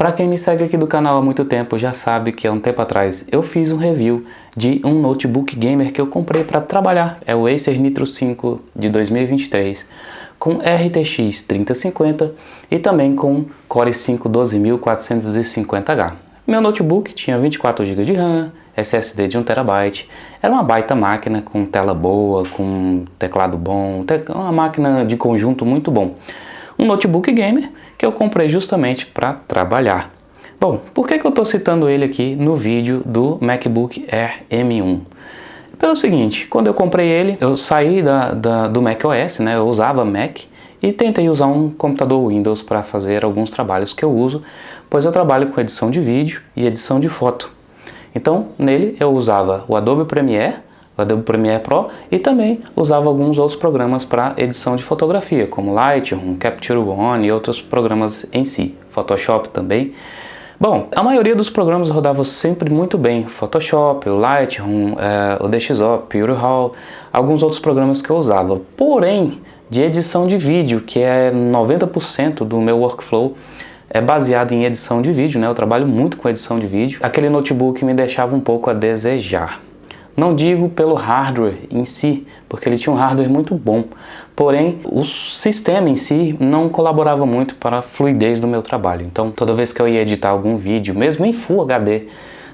Para quem me segue aqui do canal há muito tempo já sabe que há um tempo atrás eu fiz um review de um notebook gamer que eu comprei para trabalhar. É o Acer Nitro 5 de 2023 com RTX 3050 e também com Core i5 12450H. Meu notebook tinha 24 GB de RAM, SSD de 1 TB, era uma baita máquina com tela boa, com teclado bom, uma máquina de conjunto muito bom. Um notebook gamer que eu comprei justamente para trabalhar. Bom, por que eu estou citando ele aqui no vídeo do MacBook Air M1? Pelo seguinte, quando eu comprei ele, eu saí do macOS, né? Eu usava Mac e tentei usar um computador Windows para fazer alguns trabalhos que eu uso, pois eu trabalho com edição de vídeo e edição de foto. Então, nele eu usava o Adobe Premiere Pro e também usava alguns outros programas para edição de fotografia, como Lightroom, Capture One e outros programas em si, Photoshop também. Bom, a maioria dos programas rodava sempre muito bem, Photoshop, o Lightroom, o DxO, PureRAW, alguns outros programas que eu usava. Porém, de edição de vídeo, que é 90% do meu workflow, é baseado em edição de vídeo, né? Eu trabalho muito com edição de vídeo. Aquele notebook me deixava um pouco a desejar. Não digo pelo hardware em si, porque ele tinha um hardware muito bom, porém o sistema em si não colaborava muito para a fluidez do meu trabalho. Então toda vez que eu ia editar algum vídeo, mesmo em Full HD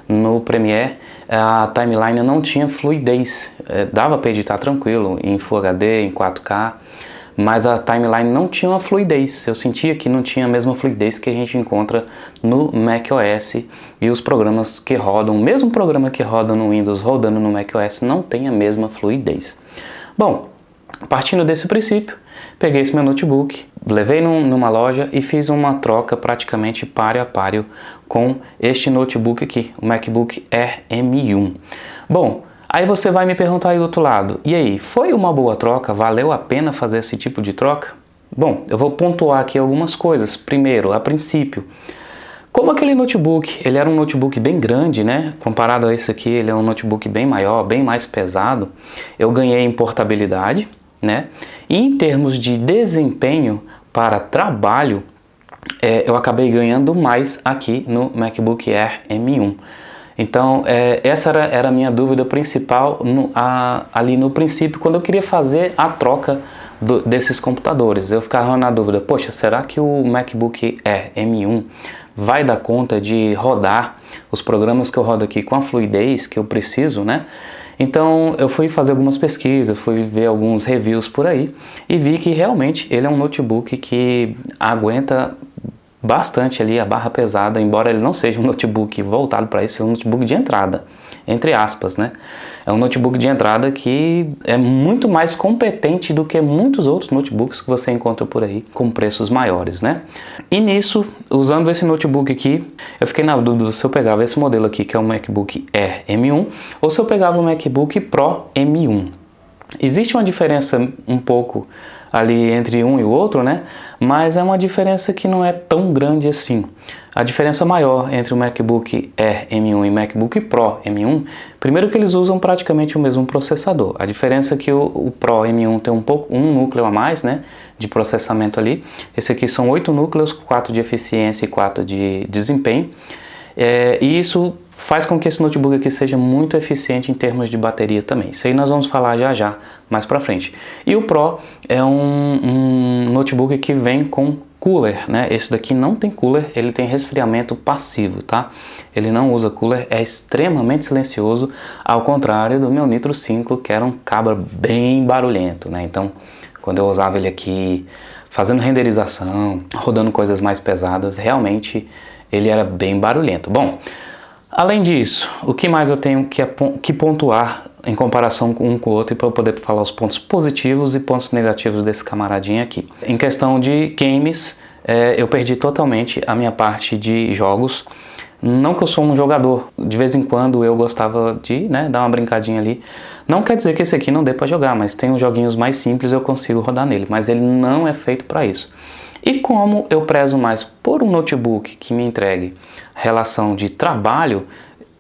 no Premiere, a timeline não tinha fluidez. Dava para editar tranquilo em Full HD, em 4K, mas a timeline não tinha uma fluidez. Eu sentia que não tinha a mesma fluidez que a gente encontra no macOS e os programas que rodam, o mesmo programa que roda no Windows rodando no macOS não tem a mesma fluidez. Bom, partindo desse princípio, peguei esse meu notebook, levei numa loja e fiz uma troca praticamente páreo a páreo com este notebook aqui, o MacBook Air M1. Bom, aí você vai me perguntar aí do outro lado, e aí, foi uma boa troca? Valeu a pena fazer esse tipo de troca? Bom, eu vou pontuar aqui algumas coisas. Primeiro, a princípio, como aquele notebook, ele era um notebook bem grande, né? Comparado a esse aqui, ele é um notebook bem maior, bem mais pesado. Eu ganhei em portabilidade, né? E em termos de desempenho para trabalho, eu acabei ganhando mais aqui no MacBook Air M1. Então, essa era a minha dúvida principal ali no princípio, quando eu queria fazer a troca desses computadores. Eu ficava na dúvida, poxa, será que o MacBook Air M1 vai dar conta de rodar os programas que eu rodo aqui com a fluidez que eu preciso, né? Então, eu fui fazer algumas pesquisas, fui ver alguns reviews por aí e vi que realmente ele é um notebook que aguenta bastante ali a barra pesada, embora ele não seja um notebook voltado para isso, é um notebook de entrada, entre aspas, né? É um notebook de entrada que é muito mais competente do que muitos outros notebooks que você encontra por aí com preços maiores, né? E nisso, usando esse notebook aqui, eu fiquei na dúvida se eu pegava esse modelo aqui, que é o MacBook Air M1, ou se eu pegava o MacBook Pro M1. Existe uma diferença um pouco ali entre um e o outro, né? Mas é uma diferença que não é tão grande assim. A diferença maior entre o MacBook Air M1 e MacBook Pro M1, primeiro que eles usam praticamente o mesmo processador. A diferença é que o Pro M1 tem um núcleo a mais, né, de processamento ali. Esse aqui são 8 núcleos, 4 de eficiência e 4 de desempenho. E isso faz com que esse notebook aqui seja muito eficiente em termos de bateria também. Isso aí nós vamos falar já, mais pra frente. E o Pro é um notebook que vem com cooler, né? Esse daqui não tem cooler, ele tem resfriamento passivo, tá? Ele não usa cooler, é extremamente silencioso, ao contrário do meu Nitro 5, que era um cabra bem barulhento, né? Então, quando eu usava ele aqui, fazendo renderização, rodando coisas mais pesadas, realmente ele era bem barulhento. Bom, além disso, o que mais eu tenho que pontuar em comparação um com o outro para eu poder falar os pontos positivos e pontos negativos desse camaradinho aqui? Em questão de games, eu perdi totalmente a minha parte de jogos. Não que eu sou um jogador, de vez em quando eu gostava de, né, dar uma brincadinha ali. Não quer dizer que esse aqui não dê para jogar, mas tem uns joguinhos mais simples eu consigo rodar nele, mas ele não é feito para isso. E como eu prezo mais por um notebook que me entregue relação de trabalho,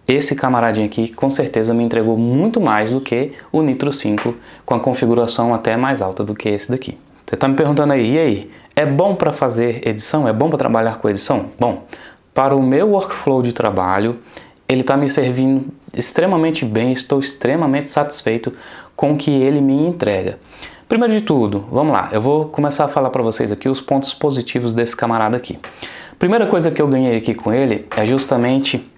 esse camaradinho aqui com certeza me entregou muito mais do que o Nitro 5, com a configuração até mais alta do que esse daqui. Você está me perguntando aí, e aí, é bom para fazer edição? É bom para trabalhar com edição? Bom, para o meu workflow de trabalho, ele está me servindo extremamente bem, estou extremamente satisfeito com o que ele me entrega. Primeiro de tudo, vamos lá, eu vou começar a falar para vocês aqui os pontos positivos desse camarada aqui. Primeira coisa que eu ganhei aqui com ele é justamente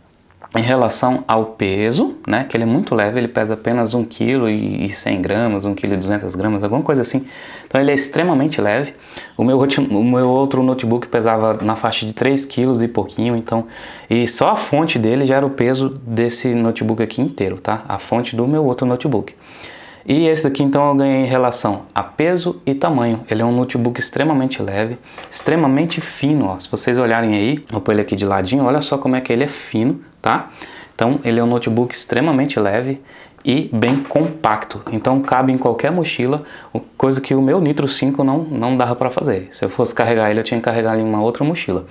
em relação ao peso, né, que ele é muito leve, ele pesa apenas 1 kg e 100 gramas, 1 kg e 200 gramas, alguma coisa assim. Então ele é extremamente leve. O meu outro notebook pesava na faixa de 3 kg e pouquinho, então, e só a fonte dele já era o peso desse notebook aqui inteiro, tá? A fonte do meu outro notebook. E esse daqui então eu ganhei em relação a peso e tamanho. Ele é um notebook extremamente leve, extremamente fino, ó. Se vocês olharem aí, vou pôr ele aqui de ladinho, olha só como é que ele é fino, tá? Então ele é um notebook extremamente leve e bem compacto, então cabe em qualquer mochila, coisa que o meu Nitro 5 não dava para fazer. Se eu fosse carregar ele, eu tinha que carregar ele em uma outra mochila.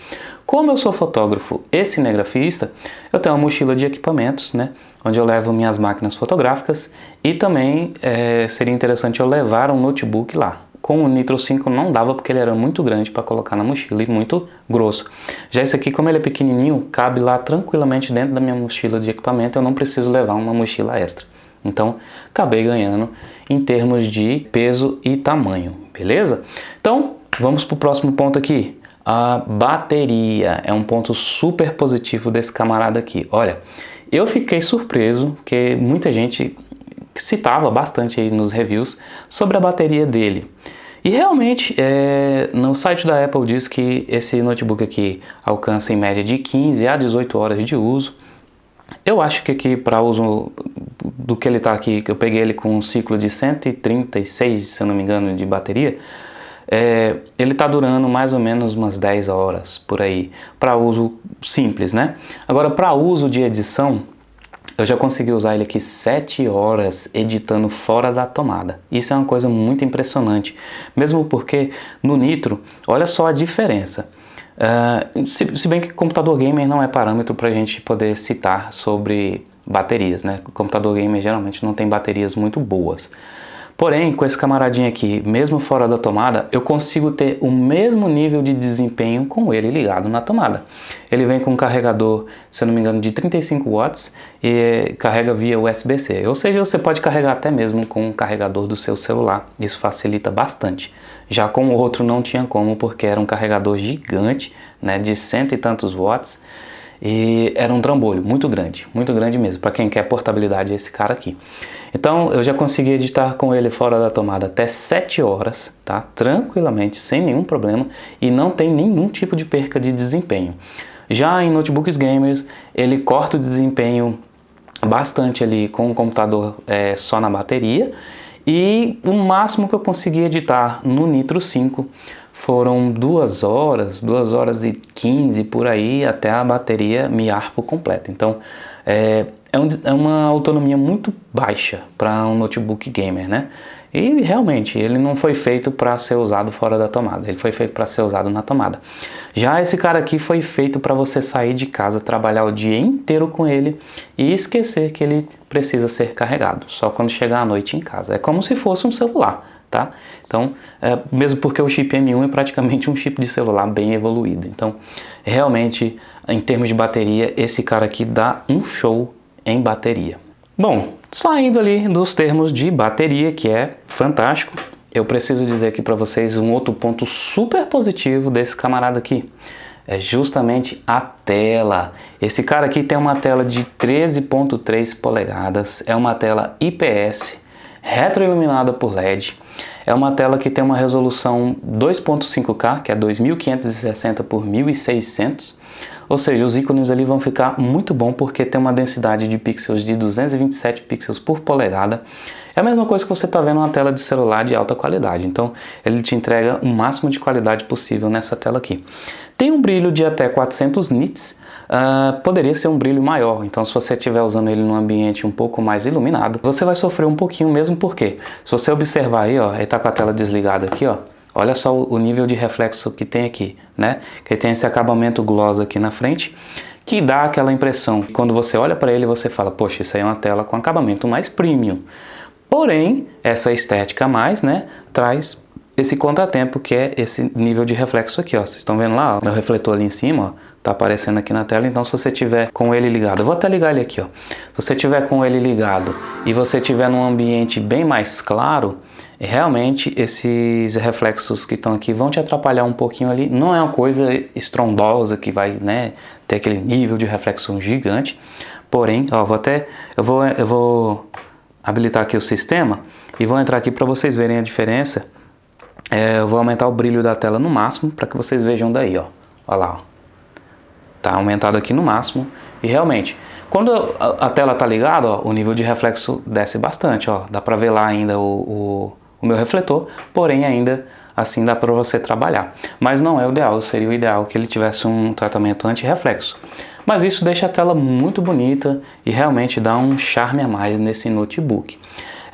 Como eu sou fotógrafo e cinegrafista, eu tenho uma mochila de equipamentos, né, onde eu levo minhas máquinas fotográficas e também seria interessante eu levar um notebook lá. Com o Nitro 5 não dava porque ele era muito grande para colocar na mochila e muito grosso. Já esse aqui, como ele é pequenininho, cabe lá tranquilamente dentro da minha mochila de equipamento, eu não preciso levar uma mochila extra. Então, acabei ganhando em termos de peso e tamanho, beleza? Então, vamos para o próximo ponto aqui. A bateria é um ponto super positivo desse camarada aqui. Olha, eu fiquei surpreso que muita gente citava bastante aí nos reviews sobre a bateria dele. E realmente, no site da Apple diz que esse notebook aqui alcança em média de 15 a 18 horas de uso. Eu acho que aqui para uso do que ele está aqui, que eu peguei ele com um ciclo de 136, se eu não me engano, de bateria, ele está durando mais ou menos umas 10 horas por aí, para uso simples, né? Agora, para uso de edição, eu já consegui usar ele aqui 7 horas editando fora da tomada. Isso é uma coisa muito impressionante, mesmo porque no Nitro, olha só a diferença. Se bem que computador gamer não é parâmetro para a gente poder citar sobre baterias, né? O computador gamer geralmente não tem baterias muito boas. Porém, com esse camaradinho aqui, mesmo fora da tomada, eu consigo ter o mesmo nível de desempenho com ele ligado na tomada. Ele vem com um carregador, se eu não me engano, de 35 watts e carrega via USB-C. Ou seja, você pode carregar até mesmo com um carregador do seu celular. Isso facilita bastante. Já com o outro não tinha como, porque era um carregador gigante, né, de 100 e tantos watts. E era um trambolho muito grande mesmo, para quem quer portabilidade, esse cara aqui. Então eu já consegui editar com ele fora da tomada até 7 horas, tá? Tranquilamente, sem nenhum problema, e não tem nenhum tipo de perca de desempenho. Já em notebooks gamers, ele corta o desempenho bastante ali com o computador só na bateria, e o máximo que eu consegui editar no Nitro 5 foram 2 horas, 2 horas e 15 por aí, até a bateria miar por completo. Então é uma autonomia muito baixa para um notebook gamer, né? E realmente ele não foi feito para ser usado fora da tomada, ele foi feito para ser usado na tomada. Já esse cara aqui foi feito para você sair de casa, trabalhar o dia inteiro com ele e esquecer que ele precisa ser carregado, só quando chegar à noite em casa. É como se fosse um celular, tá? Então, mesmo porque o chip M1 é praticamente um chip de celular bem evoluído. Então, realmente, em termos de bateria, esse cara aqui dá um show em bateria. Bom, saindo ali dos termos de bateria, que é fantástico, eu preciso dizer aqui para vocês um outro ponto super positivo desse camarada aqui. É justamente a tela. Esse cara aqui tem uma tela de 13.3 polegadas, é uma tela IPS, retroiluminada por LED. É uma tela que tem uma resolução 2.5K, que é 2560 por 1600. Ou seja, os ícones ali vão ficar muito bom porque tem uma densidade de pixels de 227 pixels por polegada. É a mesma coisa que você está vendo uma tela de celular de alta qualidade. Então, ele te entrega o máximo de qualidade possível nessa tela aqui. Tem um brilho de até 400 nits. Poderia ser um brilho maior. Então, se você estiver usando ele num ambiente um pouco mais iluminado, você vai sofrer um pouquinho mesmo porque, se você observar aí, ó, ele está com a tela desligada aqui, ó. Olha só o nível de reflexo que tem aqui, né? Que tem esse acabamento gloss aqui na frente, que dá aquela impressão. Quando você olha para ele, você fala, poxa, isso aí é uma tela com acabamento mais premium. Porém, essa estética a mais, né, traz esse contratempo que é esse nível de reflexo aqui, ó. Vocês estão vendo lá, ó, meu refletor ali em cima, ó, tá aparecendo aqui na tela. Então se você tiver com ele ligado, eu vou até ligar ele aqui, ó. Se você tiver com ele ligado e você tiver num ambiente bem mais claro, realmente esses reflexos que estão aqui vão te atrapalhar um pouquinho ali. Não é uma coisa estrondosa que vai, né, ter aquele nível de reflexão gigante. Porém, ó, eu vou habilitar aqui o sistema e vou entrar aqui para vocês verem a diferença. Eu vou aumentar o brilho da tela no máximo para que vocês vejam daí, ó. Olha lá, ó. Tá aumentado aqui no máximo e realmente, quando a tela tá ligada, ó, o nível de reflexo desce bastante, ó. Dá para ver lá ainda o meu refletor, porém ainda assim dá para você trabalhar. Mas não é o ideal, seria o ideal que ele tivesse um tratamento anti-reflexo. Mas isso deixa a tela muito bonita e realmente dá um charme a mais nesse notebook.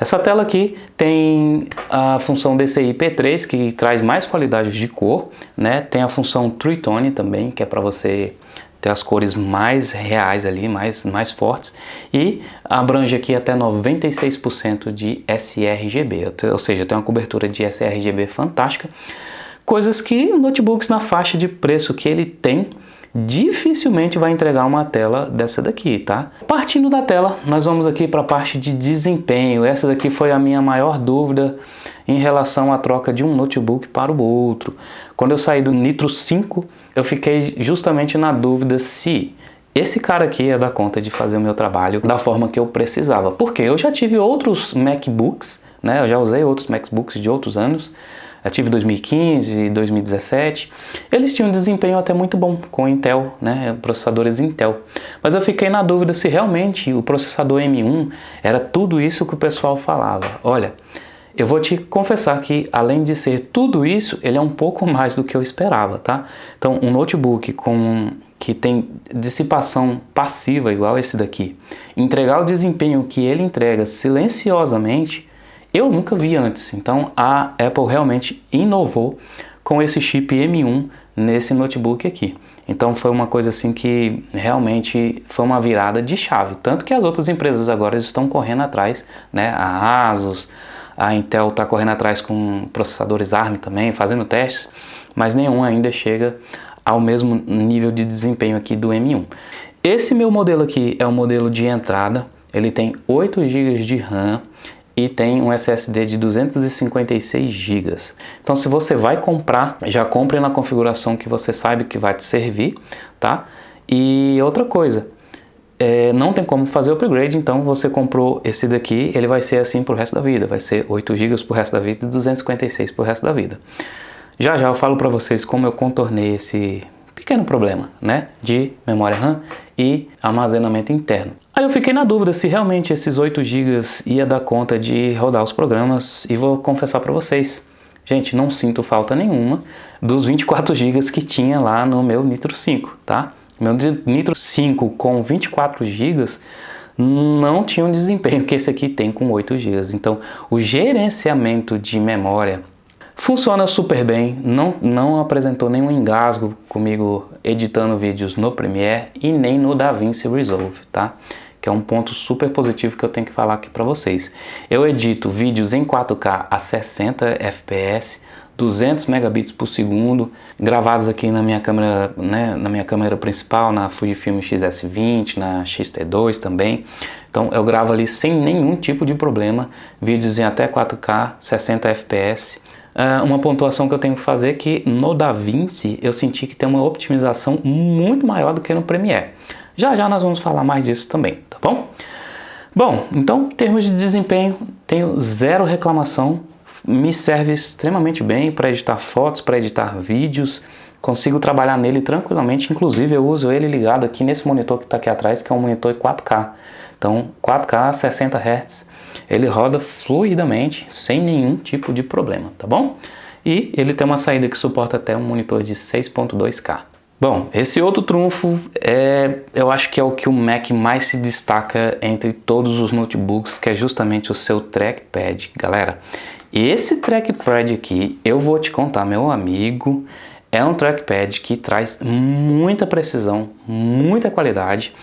Essa tela aqui tem a função DCI P3, que traz mais qualidade de cor, né? Tem a função True Tone também, que é para você ter as cores mais reais ali, mais fortes, e abrange aqui até 96% de sRGB, ou seja, tem uma cobertura de sRGB fantástica, coisas que notebooks na faixa de preço que ele tem dificilmente vai entregar uma tela dessa daqui, tá? Partindo da tela, nós vamos aqui para a parte de desempenho. Essa daqui foi a minha maior dúvida em relação à troca de um notebook para o outro. Quando eu saí do Nitro 5, eu fiquei justamente na dúvida se esse cara aqui ia dar conta de fazer o meu trabalho da forma que eu precisava. Porque eu já tive outros MacBooks, né? Eu já usei outros MacBooks de outros anos. Eu tive 2015 e 2017, eles tinham um desempenho até muito bom com Intel, né, processadores Intel. Mas eu fiquei na dúvida se realmente o processador M1 era tudo isso que o pessoal falava. Olha, eu vou te confessar que além de ser tudo isso, ele é um pouco mais do que eu esperava, tá? Então um notebook que tem dissipação passiva igual esse daqui, entregar o desempenho que ele entrega silenciosamente, eu nunca vi antes. Então a Apple realmente inovou com esse chip M1 nesse notebook aqui. Então foi uma coisa assim que realmente foi uma virada de chave. Tanto que as outras empresas agora estão correndo atrás, né? A Asus, a Intel está correndo atrás com processadores ARM também, fazendo testes, mas nenhum ainda chega ao mesmo nível de desempenho aqui do M1. Esse meu modelo aqui é o modelo de entrada, ele tem 8 GB de RAM, e tem um SSD de 256 GB. Então se você vai comprar, já compre na configuração que você sabe que vai te servir, tá? E outra coisa, não tem como fazer upgrade, então você comprou esse daqui, ele vai ser assim pro resto da vida, vai ser 8 GB pro resto da vida e 256 pro resto da vida. Já eu falo para vocês como eu contornei esse pequeno problema, né, de memória RAM e armazenamento interno. Aí eu fiquei na dúvida se realmente esses 8 GB ia dar conta de rodar os programas e vou confessar para vocês, gente, não sinto falta nenhuma dos 24 GB que tinha lá no meu Nitro 5, tá? Meu Nitro 5 com 24 GB não tinha um desempenho que esse aqui tem com 8 GB. Então o gerenciamento de memória funciona super bem, não apresentou nenhum engasgo comigo editando vídeos no Premiere e nem no DaVinci Resolve, tá? Que é um ponto super positivo que eu tenho que falar aqui para vocês. Eu edito vídeos em 4K a 60 fps, 200 megabits por segundo, gravados aqui na minha câmera, né, na minha câmera principal, na Fujifilm X-S20, na X-T2 também. Então eu gravo ali sem nenhum tipo de problema, vídeos em até 4K, 60 fps. Uma pontuação que eu tenho que fazer é que no DaVinci eu senti que tem uma otimização muito maior do que no Premiere. Já nós vamos falar mais disso também, tá bom? Bom, então em termos de desempenho, tenho zero reclamação, me serve extremamente bem para editar fotos, para editar vídeos, consigo trabalhar nele tranquilamente, inclusive eu uso ele ligado aqui nesse monitor que está aqui atrás, que é um monitor 4K. Então 4K, 60 Hz, ele roda fluidamente, sem nenhum tipo de problema, tá bom? E ele tem uma saída que suporta até um monitor de 6.2K. Bom, esse outro trunfo eu acho que é o que o Mac mais se destaca entre todos os notebooks, que é justamente o seu trackpad. Galera, esse trackpad aqui, eu vou te contar, meu amigo, é um trackpad que traz muita precisão, muita qualidade.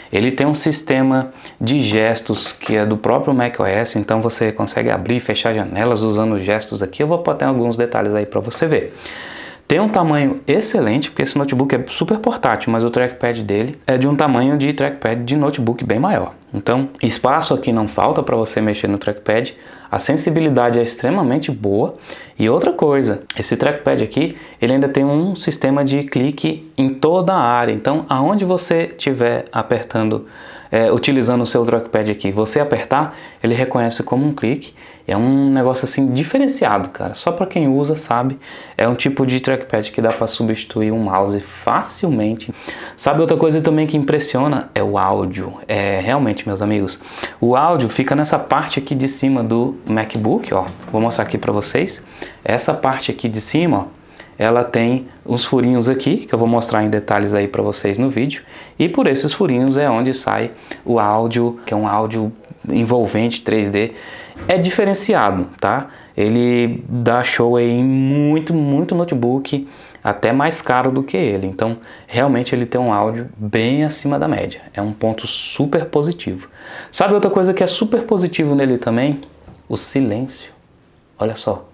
Ele tem um sistema de gestos que é do próprio macOS, então você consegue abrir e fechar janelas usando gestos aqui. Eu vou botar alguns detalhes aí para você ver. Tem um tamanho excelente, porque esse notebook é super portátil, mas o trackpad dele é de um tamanho de trackpad de notebook bem maior. Então, espaço aqui não falta para você mexer no trackpad, a sensibilidade é extremamente boa. E outra coisa, esse trackpad aqui, ele ainda tem um sistema de clique em toda a área. Então, aonde você estiver apertando, utilizando o seu trackpad aqui, você apertar, ele reconhece como um clique. É um negócio assim diferenciado, cara. Só para quem usa sabe. É um tipo de trackpad que dá para substituir um mouse facilmente. Sabe outra coisa também que impressiona? É o áudio. Realmente, meus amigos, o áudio fica nessa parte aqui de cima do MacBook, ó. Vou mostrar aqui para vocês. Essa parte aqui de cima, ó, ela tem uns furinhos aqui, que eu vou mostrar em detalhes aí para vocês no vídeo. E por esses furinhos é onde sai o áudio, que é um áudio envolvente 3D. É diferenciado, tá? Ele dá show aí em muito notebook, até mais caro do que ele. Então, realmente ele tem um áudio bem acima da média. É um ponto super positivo. Sabe outra coisa que é super positivo nele também? O silêncio. Olha só.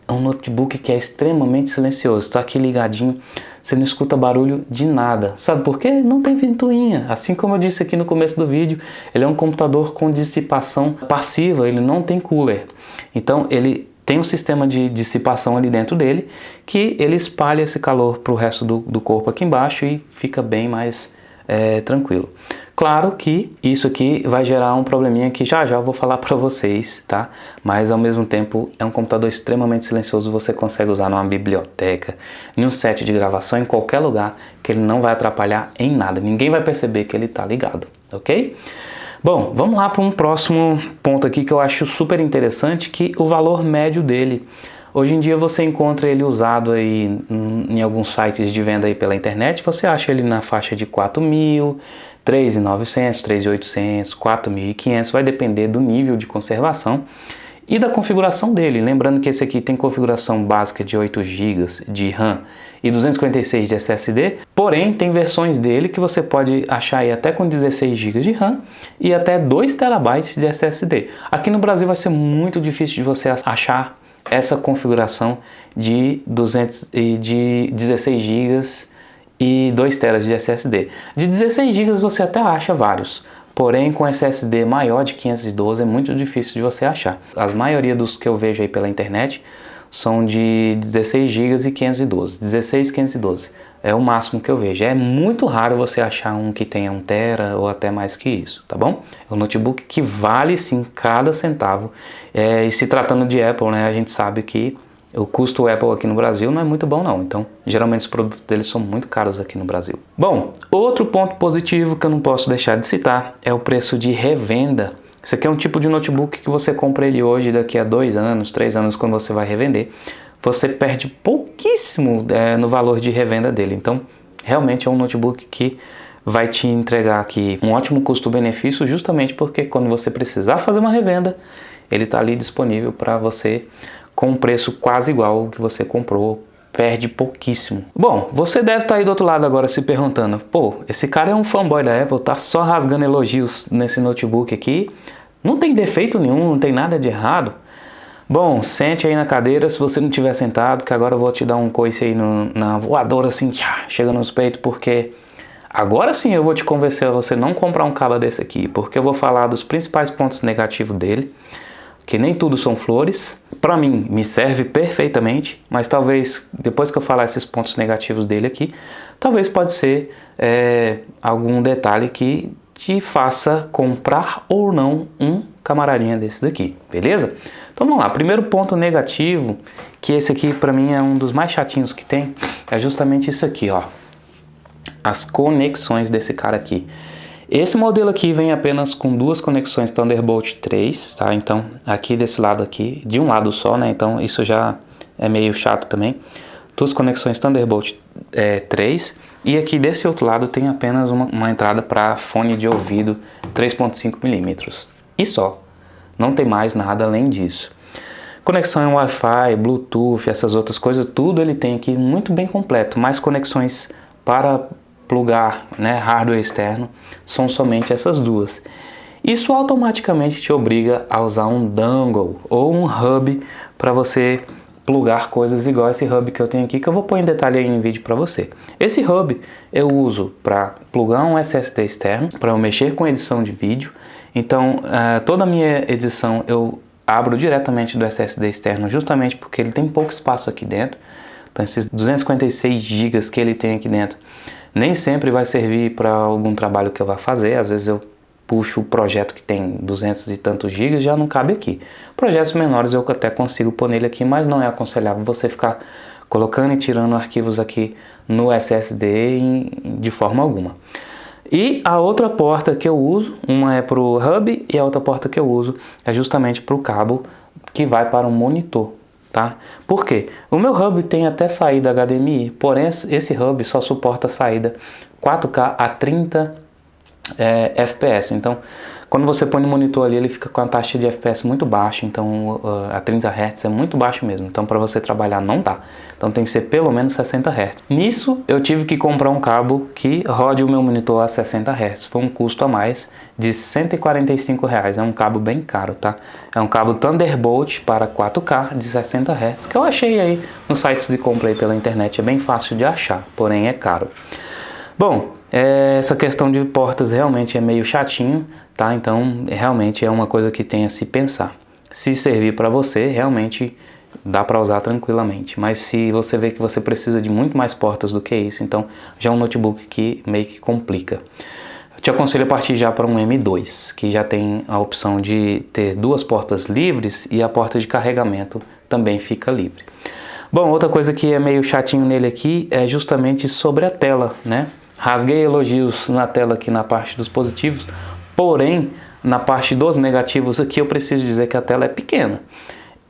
É um notebook que é extremamente silencioso. Está aqui ligadinho, você não escuta barulho de nada. Sabe por quê? Não tem ventoinha. Assim como eu disse aqui no começo do vídeo, ele é um computador com dissipação passiva, ele não tem cooler. Então ele tem um sistema de dissipação ali dentro dele, que ele espalha esse calor para o resto do corpo aqui embaixo e fica bem mais tranquilo. Claro que isso aqui vai gerar um probleminha que já eu vou falar para vocês, tá? Mas ao mesmo tempo é um computador extremamente silencioso, você consegue usar numa biblioteca, em um set de gravação, em qualquer lugar, que ele não vai atrapalhar em nada, ninguém vai perceber que ele está ligado, ok? Bom, vamos lá para um próximo ponto aqui que eu acho super interessante, que o valor médio dele. Hoje em dia você encontra ele usado aí em alguns sites de venda aí pela internet, você acha ele na faixa de 4.000, 3.900, 3.800, 4.500, vai depender do nível de conservação e da configuração dele. Lembrando que esse aqui tem configuração básica de 8 GB de RAM e 256 de SSD, porém tem versões dele que você pode achar aí até com 16 GB de RAM e até 2 TB de SSD. Aqui no Brasil vai ser muito difícil de você achar essa configuração de 16 GB e 2 TB de SSD. De 16 GB você até acha vários, porém com SSD maior de 512 é muito difícil de você achar. A maioria dos que eu vejo aí pela internet são de 16 GB e 512, 16 e 512 é o máximo que eu vejo. É muito raro você achar um que tenha 1 TB ou até mais que isso, tá bom? É um notebook que vale sim cada centavo, e se tratando de Apple, né, a gente sabe que o custo Apple aqui no Brasil não é muito bom não, então geralmente os produtos deles são muito caros aqui no Brasil. Bom, outro ponto positivo que eu não posso deixar de citar é o preço de revenda. Isso aqui é um tipo de notebook que você compra ele hoje, daqui a 2 anos, 3 anos, quando você vai revender, você perde pouquíssimo no valor de revenda dele. Então, realmente é um notebook que vai te entregar aqui um ótimo custo-benefício, justamente porque quando você precisar fazer uma revenda, ele está ali disponível para você com um preço quase igual ao que você comprou, perde pouquíssimo. Bom, você deve estar aí do outro lado agora se perguntando, pô, esse cara é um fanboy da Apple, tá só rasgando elogios nesse notebook aqui, não tem defeito nenhum, não tem nada de errado. Bom, sente aí na cadeira, se você não tiver sentado, que agora eu vou te dar um coice aí na voadora assim, chega nos peitos, porque agora sim eu vou te convencer a você não comprar um cabo desse aqui, porque eu vou falar dos principais pontos negativos dele, que nem tudo são flores. Para mim, me serve perfeitamente, mas talvez, depois que eu falar esses pontos negativos dele aqui, talvez pode ser algum detalhe que te faça comprar ou não um camaradinha desse daqui, beleza? Então vamos lá, primeiro ponto negativo, que esse aqui para mim é um dos mais chatinhos que tem, é justamente isso aqui, ó. As conexões desse cara aqui. Esse modelo aqui vem apenas com 2 conexões Thunderbolt 3, tá? Então, aqui desse lado aqui, de um lado só, né? Então, isso já é meio chato também. 2 conexões Thunderbolt 3. E aqui desse outro lado tem apenas uma entrada para fone de ouvido 3.5mm. E só. Não tem mais nada além disso. Conexão em Wi-Fi, Bluetooth, essas outras coisas, tudo ele tem aqui muito bem completo. Mais conexões para plugar, né, hardware externo, são somente essas 2. Isso automaticamente te obriga a usar um dongle ou um hub para você plugar coisas igual esse hub que eu tenho aqui, que eu vou pôr em detalhe aí em vídeo para você. Esse hub eu uso para plugar um SSD externo, para eu mexer com edição de vídeo. Então toda a minha edição eu abro diretamente do SSD externo, justamente porque ele tem pouco espaço aqui dentro. Então esses 256 GB que ele tem aqui dentro nem sempre vai servir para algum trabalho que eu vá fazer. Às vezes eu puxo o projeto que tem 200 e tantos gigas, já não cabe aqui. Projetos menores eu até consigo pôr nele aqui, mas não é aconselhável você ficar colocando e tirando arquivos aqui no SSD de forma alguma. E a outra porta que eu uso, uma é para o hub e a outra porta que eu uso é justamente para o cabo que vai para o monitor, tá? Por quê? O meu hub tem até saída HDMI, porém esse hub só suporta saída 4K a 30 FPS. Então, quando você põe no monitor ali, ele fica com a taxa de FPS muito baixa. Então, a 30 Hz é muito baixo mesmo. Então, para você trabalhar não dá. Então, tem que ser pelo menos 60 Hz. Nisso, eu tive que comprar um cabo que rode o meu monitor a 60 Hz. Foi um custo a mais de R$145. É um cabo bem caro, tá? É um cabo Thunderbolt para 4K de 60 Hz, que eu achei aí nos sites de compra aí pela internet. É bem fácil de achar, porém é caro. Bom, essa questão de portas realmente é meio chatinho, tá? Então realmente é uma coisa que tem a se pensar. Se servir para você, realmente dá para usar tranquilamente. Mas se você vê que você precisa de muito mais portas do que isso, então já é um notebook que meio que complica. Eu te aconselho a partir já para um M2, que já tem a opção de ter duas portas livres e a porta de carregamento também fica livre. Bom, outra coisa que é meio chatinho nele aqui é justamente sobre a tela, né? Rasguei elogios na tela aqui na parte dos positivos, porém na parte dos negativos aqui eu preciso dizer que a tela é pequena.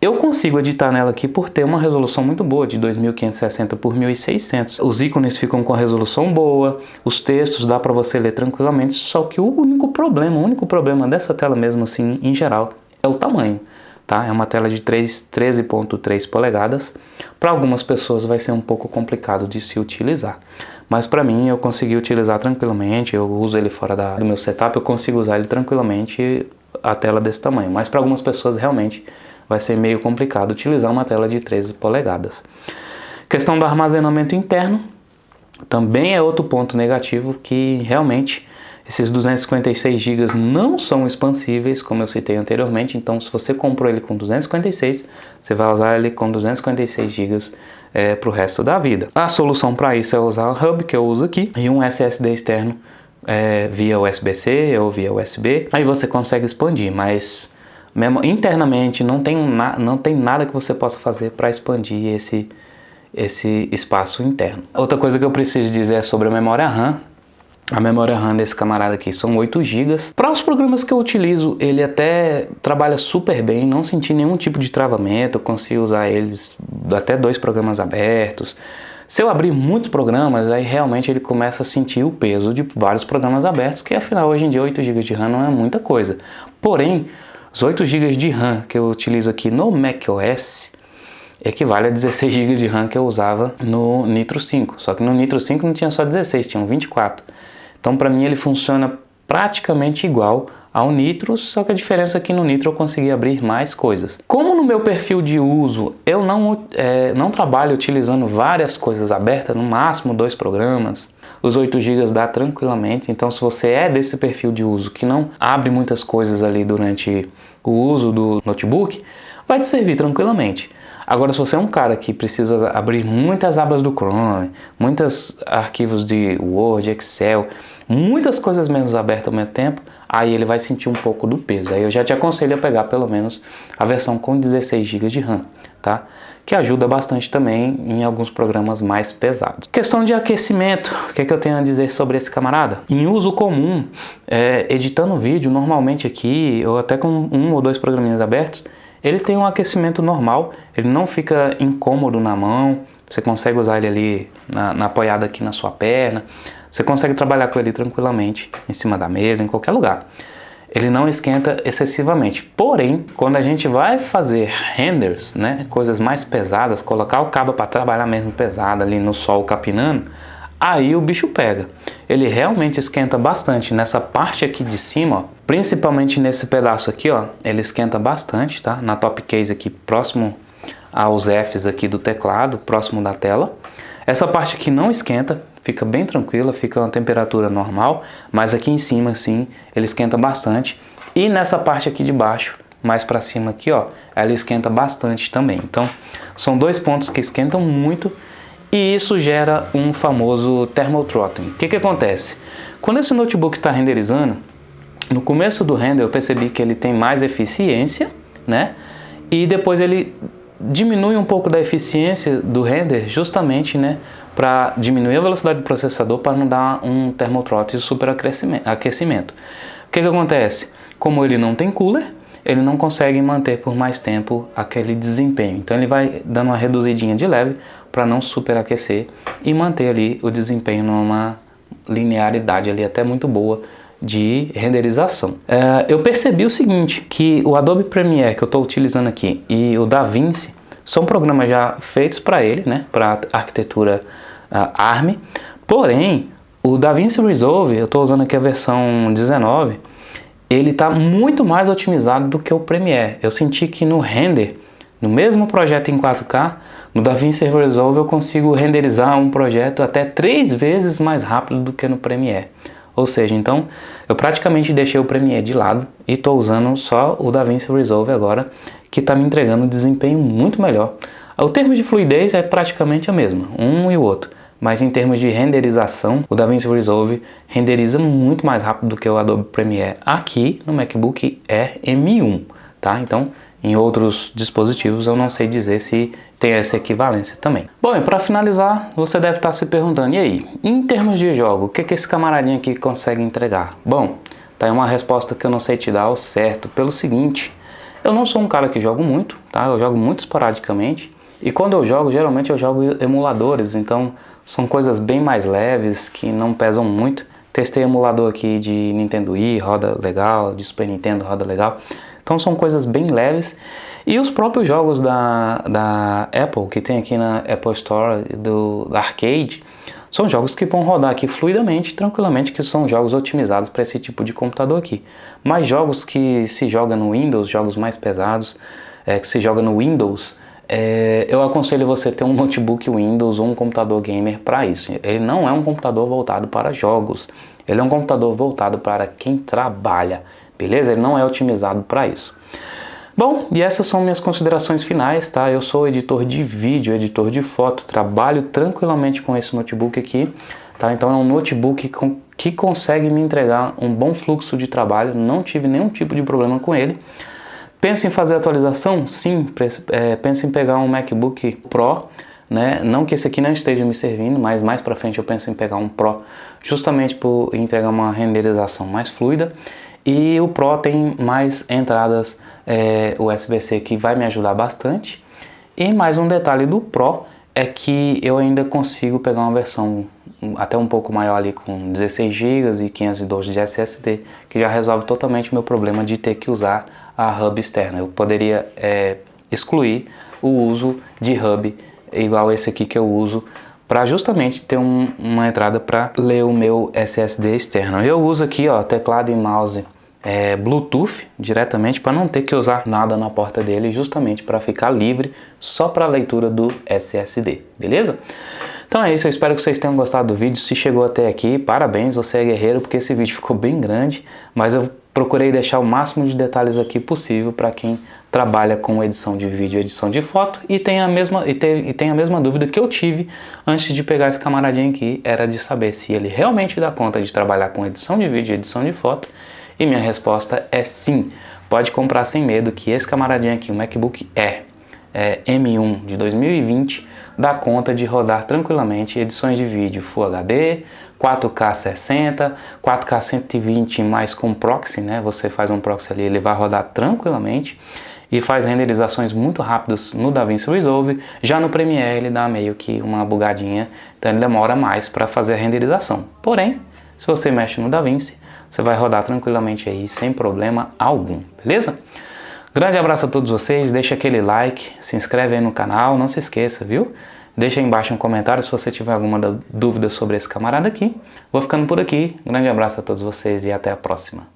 Eu consigo editar nela aqui por ter uma resolução muito boa de 2560 por 1600. Os ícones ficam com a resolução boa, os textos dá para você ler tranquilamente, só que o único problema dessa tela mesmo assim em geral é o tamanho. Tá? É uma tela de 13.3 polegadas. Para algumas pessoas vai ser um pouco complicado de se utilizar. Mas para mim eu consegui utilizar tranquilamente. Eu uso ele fora do meu setup, eu consigo usar ele tranquilamente a tela desse tamanho. Mas para algumas pessoas realmente vai ser meio complicado utilizar uma tela de 13 polegadas. Questão do armazenamento interno também é outro ponto negativo, que realmente esses 256 GB não são expansíveis, como eu citei anteriormente. Então, se você comprou ele com 256, você vai usar ele com 256 GB para o resto da vida. A solução para isso é usar o hub, que eu uso aqui, e um SSD externo via USB-C ou via USB. Aí você consegue expandir, mas mesmo internamente não tem nada que você possa fazer para expandir esse espaço interno. Outra coisa que eu preciso dizer é sobre a memória RAM. A memória RAM desse camarada aqui são 8 GB. Para os programas que eu utilizo, ele até trabalha super bem, não senti nenhum tipo de travamento, eu consigo usar eles até 2 programas abertos. Se eu abrir muitos programas, aí realmente ele começa a sentir o peso de vários programas abertos, que afinal hoje em dia 8 GB de RAM não é muita coisa. Porém, os 8 GB de RAM que eu utilizo aqui no macOS equivale a 16 GB de RAM que eu usava no Nitro 5. Só que no Nitro 5 não tinha só 16, tinham 24. Então para mim ele funciona praticamente igual ao Nitro, só que a diferença é que no Nitro eu consegui abrir mais coisas. Como no meu perfil de uso eu não trabalho utilizando várias coisas abertas, no máximo 2 programas, os 8 GB dá tranquilamente. Então se você é desse perfil de uso que não abre muitas coisas ali durante o uso do notebook, vai te servir tranquilamente. Agora, se você é um cara que precisa abrir muitas abas do Chrome, muitos arquivos de Word, Excel, muitas coisas menos abertas ao mesmo tempo, aí ele vai sentir um pouco do peso. Aí eu já te aconselho a pegar pelo menos a versão com 16 GB de RAM, tá? Que ajuda bastante também em alguns programas mais pesados. Questão de aquecimento, o que é que eu tenho a dizer sobre esse camarada? Em uso comum, editando vídeo, normalmente aqui, ou até com 1 ou 2 programinhas abertos, ele tem um aquecimento normal, ele não fica incômodo na mão, você consegue usar ele ali na apoiada aqui na sua perna, você consegue trabalhar com ele tranquilamente em cima da mesa, em qualquer lugar. Ele não esquenta excessivamente, porém, quando a gente vai fazer renders, né, coisas mais pesadas, colocar o cabo para trabalhar mesmo pesado ali no sol capinando, aí o bicho pega. Ele realmente esquenta bastante nessa parte aqui de cima, ó, principalmente nesse pedaço aqui, ó, ele esquenta bastante, tá? Na top case aqui próximo aos Fs aqui do teclado, próximo da tela. Essa parte aqui não esquenta, fica bem tranquila, fica uma temperatura normal, mas aqui em cima, sim, ele esquenta bastante. E nessa parte aqui de baixo, mais para cima aqui, ó, ela esquenta bastante também. Então, são dois pontos que esquentam muito e isso gera um famoso thermal throttling. O que que acontece? Quando esse notebook está renderizando, no começo do render eu percebi que ele tem mais eficiência, né? E depois ele diminui um pouco da eficiência do render justamente, né, para diminuir a velocidade do processador para não dar um thermal throttling e superaquecimento. O que que acontece? Como ele não tem cooler, ele não consegue manter por mais tempo aquele desempenho. Então ele vai dando uma reduzidinha de leve para não superaquecer e manter ali o desempenho numa linearidade ali até muito boa de renderização. Eu percebi o seguinte, que o Adobe Premiere que eu estou utilizando aqui e o DaVinci são programas já feitos para ele, né, para arquitetura ARM, porém o DaVinci Resolve, eu estou usando aqui a versão 19, ele está muito mais otimizado do que o Premiere. Eu senti que no render, no mesmo projeto em 4K, no DaVinci Resolve eu consigo renderizar um projeto até 3 vezes mais rápido do que no Premiere. Ou seja, então eu praticamente deixei o Premiere de lado e estou usando só o DaVinci Resolve agora, que está me entregando um desempenho muito melhor. O termo de fluidez é praticamente a mesma, um e o outro, mas em termos de renderização, o DaVinci Resolve renderiza muito mais rápido do que o Adobe Premiere aqui no MacBook Air M1, tá? Então, em outros dispositivos eu não sei dizer se tem essa equivalência também. Bom, e para finalizar, você deve estar se perguntando, e aí, em termos de jogo, o que esse camaradinho aqui consegue entregar? Bom, tá aí uma resposta que eu não sei te dar ao certo, pelo seguinte, eu não sou um cara que jogo muito, tá? Eu jogo muito esporadicamente, e quando eu jogo, geralmente eu jogo emuladores, então são coisas bem mais leves, que não pesam muito. Testei emulador aqui de Nintendo Wii, roda legal, de Super Nintendo, roda legal. Então são coisas bem leves. E os próprios jogos da Apple, que tem aqui na Apple Store, da Arcade, são jogos que vão rodar aqui fluidamente, tranquilamente, que são jogos otimizados para esse tipo de computador aqui. Mas jogos que se jogam no Windows, jogos mais pesados, que se joga no Windows, eu aconselho você ter um notebook Windows ou um computador gamer para isso. Ele não é um computador voltado para jogos, ele é um computador voltado para quem trabalha, beleza? Ele não é otimizado para isso. Bom, e essas são minhas considerações finais, tá? Eu sou editor de vídeo, editor de foto, trabalho tranquilamente com esse notebook aqui, tá? Então é um notebook que consegue me entregar um bom fluxo de trabalho, não tive nenhum tipo de problema com ele. Penso em fazer atualização? Sim, penso em pegar um MacBook Pro, né? Não que esse aqui não esteja me servindo, mas mais para frente eu penso em pegar um Pro, justamente por entregar uma renderização mais fluida. E o Pro tem mais entradas USB-C que vai me ajudar bastante. E mais um detalhe do Pro é que eu ainda consigo pegar uma versão até um pouco maior ali com 16 GB e 512 de SSD, que já resolve totalmente o meu problema de ter que usar a hub externa. Eu poderia excluir o uso de hub igual esse aqui que eu uso, para justamente ter uma entrada para ler o meu SSD externo. Eu uso aqui, ó, teclado e mouse Bluetooth diretamente, para não ter que usar nada na porta dele, justamente para ficar livre só para a leitura do SSD, beleza? Então é isso, eu espero que vocês tenham gostado do vídeo. Se chegou até aqui, parabéns, você é guerreiro, porque esse vídeo ficou bem grande, mas eu procurei deixar o máximo de detalhes aqui possível para quem trabalha com edição de vídeo e edição de foto e tem a mesma dúvida que eu tive antes de pegar esse camaradinho aqui, era de saber se ele realmente dá conta de trabalhar com edição de vídeo e edição de foto, e minha resposta é sim. Pode comprar sem medo que esse camaradinho aqui, o MacBook Air M1 de 2020, dá conta de rodar tranquilamente edições de vídeo Full HD, 4K 60, 4K 120 mais com proxy, né? Você faz um proxy ali, ele vai rodar tranquilamente e faz renderizações muito rápidas no DaVinci Resolve. Já no Premiere ele dá meio que uma bugadinha, então ele demora mais para fazer a renderização. Porém, se você mexe no DaVinci, você vai rodar tranquilamente aí sem problema algum, beleza? Grande abraço a todos vocês, deixa aquele like, se inscreve aí no canal, não se esqueça, viu? Deixa aí embaixo um comentário se você tiver alguma dúvida sobre esse camarada aqui. Vou ficando por aqui, grande abraço a todos vocês e até a próxima.